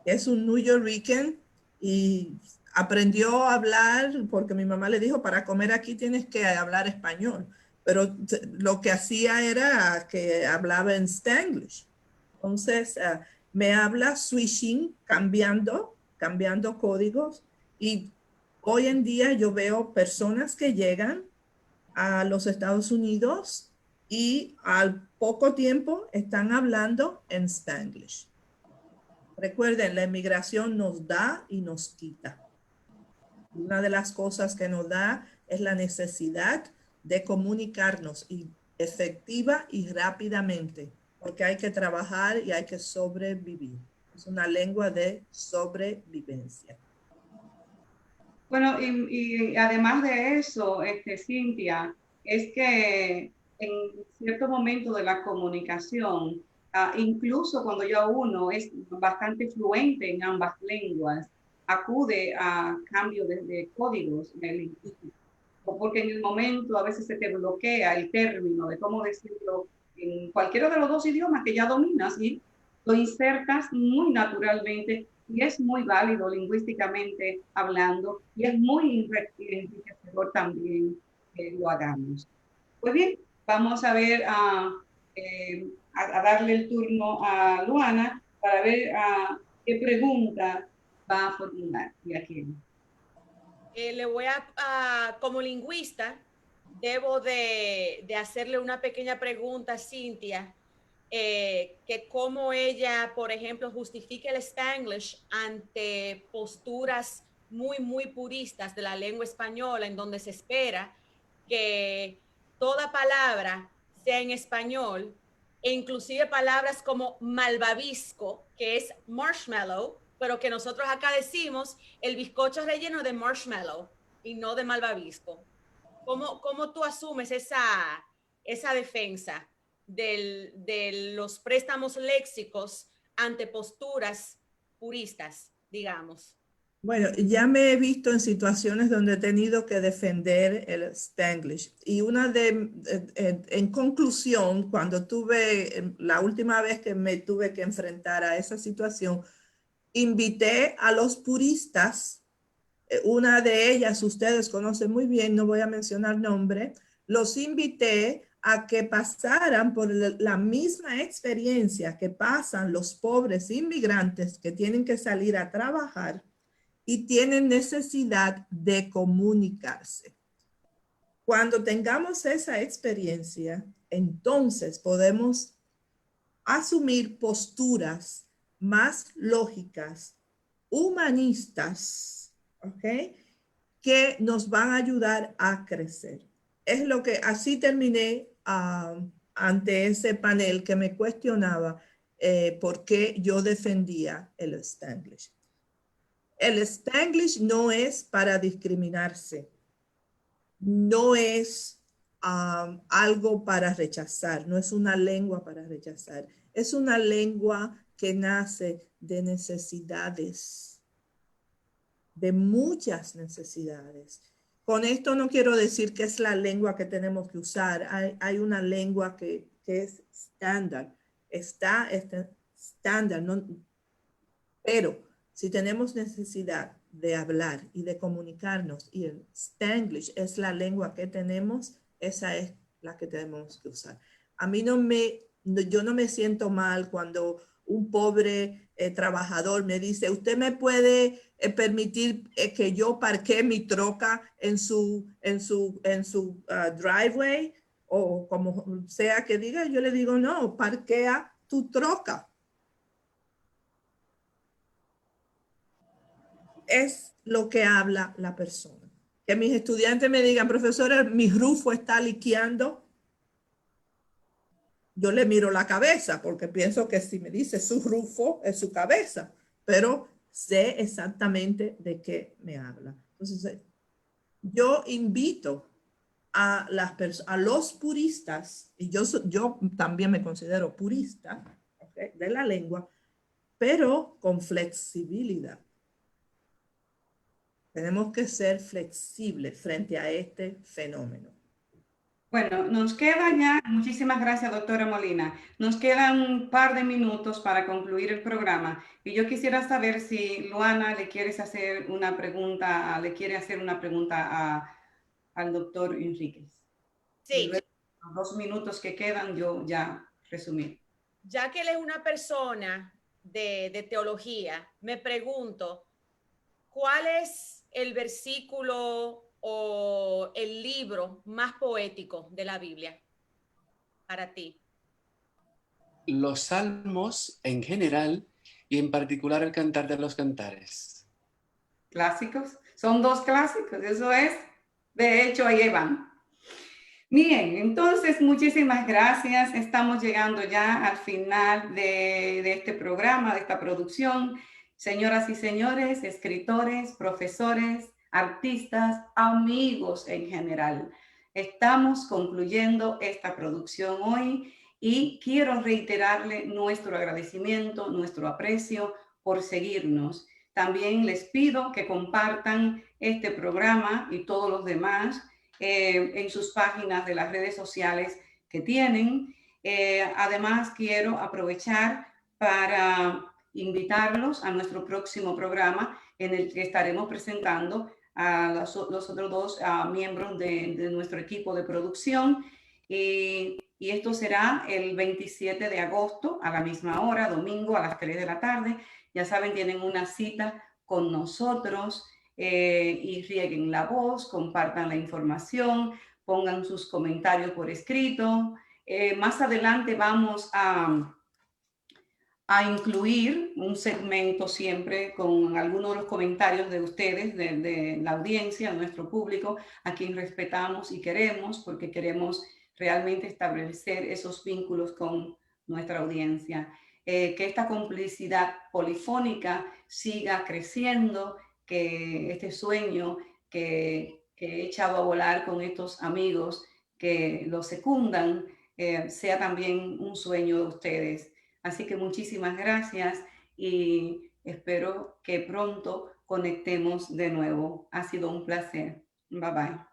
C: que es un New Yorker, y aprendió a hablar porque mi mamá le dijo, para comer aquí tienes que hablar español. Pero lo que hacía era que hablaba en Spanglish. Entonces, me habla switching, cambiando códigos. Y hoy en día yo veo personas que llegan a los Estados Unidos y al poco tiempo están hablando en Spanglish. Recuerden, la inmigración nos da y nos quita. Una de las cosas que nos da es la necesidad de comunicarnos efectiva y rápidamente, porque hay que trabajar y hay que sobrevivir. Es una lengua de sobrevivencia.
A: Bueno, y además de eso, Cintia, es que en cierto momento de la comunicación, incluso cuando ya uno es bastante fluente en ambas lenguas, acude a cambio de códigos lingüísticos, o porque en el momento a veces se te bloquea el término de cómo decirlo en cualquiera de los dos idiomas que ya dominas y lo insertas muy naturalmente y es muy válido lingüísticamente hablando y es muy enriquecedor también que lo hagamos. Pues bien, vamos a ver, a darle el turno a Luana para ver qué pregunta va a formular y a quién.
B: Le voy como lingüista, debo de hacerle una pequeña pregunta a Cintia, que cómo ella, por ejemplo, justifica el Spanglish ante posturas muy puristas de la lengua española, en donde se espera que toda palabra sea en español, e inclusive palabras como malvavisco, que es marshmallow, pero que nosotros acá decimos el bizcocho relleno de marshmallow y no de malvavisco. ¿Cómo tú asumes esa defensa de los préstamos léxicos ante posturas puristas, digamos?
C: Bueno, ya me he visto en situaciones donde he tenido que defender el Spanglish. Y en conclusión, cuando la última vez que me tuve que enfrentar a esa situación, invité a los puristas. Una de ellas, ustedes conocen muy bien, no voy a mencionar nombre, los invité a que pasaran por la misma experiencia que pasan los pobres inmigrantes que tienen que salir a trabajar y tienen necesidad de comunicarse. Cuando tengamos esa experiencia, entonces podemos asumir posturas más lógicas, humanistas, ¿ok? Que nos van a ayudar a crecer. Es lo que así terminé ante ese panel que me cuestionaba por qué yo defendía el Spanglish. El Spanglish no es para discriminarse, no es algo para rechazar, no es una lengua para rechazar, es una lengua que nace de necesidades, de muchas necesidades. Con esto no quiero decir que es la lengua que tenemos que usar, hay una lengua que es estándar, está estándar, no, pero si tenemos necesidad de hablar y de comunicarnos y el Spanglish es la lengua que tenemos, esa es la que tenemos que usar. A mí yo no me siento mal cuando un pobre trabajador me dice, ¿usted me puede permitir que yo parquee mi troca en su driveway? O como sea que diga, yo le digo, no, parquea tu troca. Es lo que habla la persona. Que mis estudiantes me digan, profesora, mi rufo está liqueando. Yo le miro la cabeza porque pienso que si me dice su rufo es su cabeza, pero sé exactamente de qué me habla. Entonces, yo invito a los puristas, y yo también me considero purista, ¿okay?, de la lengua, pero con flexibilidad. Tenemos que ser flexibles frente a este fenómeno.
A: Bueno, nos queda ya, muchísimas gracias, doctora Molina. Nos quedan un par de minutos para concluir el programa y yo quisiera saber si Luana le quiere hacer una pregunta al doctor Enríquez.
B: Sí.
A: Y luego, los 2 minutos que quedan, yo ya resumí.
B: Ya que él es una persona de teología, me pregunto, ¿cuál es el versículo o el libro más poético de la Biblia para ti?
E: Los salmos en general y en particular el Cantar de los Cantares.
A: Clásicos, son 2 clásicos, eso es, de hecho ahí van. Bien, entonces muchísimas gracias. Estamos llegando ya al final de este programa, de esta producción. Señoras y señores, escritores, profesores, artistas, amigos en general, estamos concluyendo esta producción hoy y quiero reiterarle nuestro agradecimiento, nuestro aprecio por seguirnos. También les pido que compartan este programa y todos los demás en sus páginas de las redes sociales que tienen. Además, quiero aprovechar para invitarlos a nuestro próximo programa en el que estaremos presentando a los otros 2 miembros de nuestro equipo de producción. Y esto será el 27 de agosto a la misma hora, domingo a las 3 de la tarde. Ya saben, tienen una cita con nosotros. Y rieguen la voz, compartan la información, pongan sus comentarios por escrito. Más adelante vamos a incluir un segmento siempre con algunos de los comentarios de ustedes, de la audiencia, nuestro público, a quien respetamos y queremos, porque queremos realmente establecer esos vínculos con nuestra audiencia. Que esta complicidad polifónica siga creciendo, que este sueño que he echado a volar con estos amigos que lo secundan, sea también un sueño de ustedes. Así que muchísimas gracias y espero que pronto conectemos de nuevo. Ha sido un placer. Bye bye.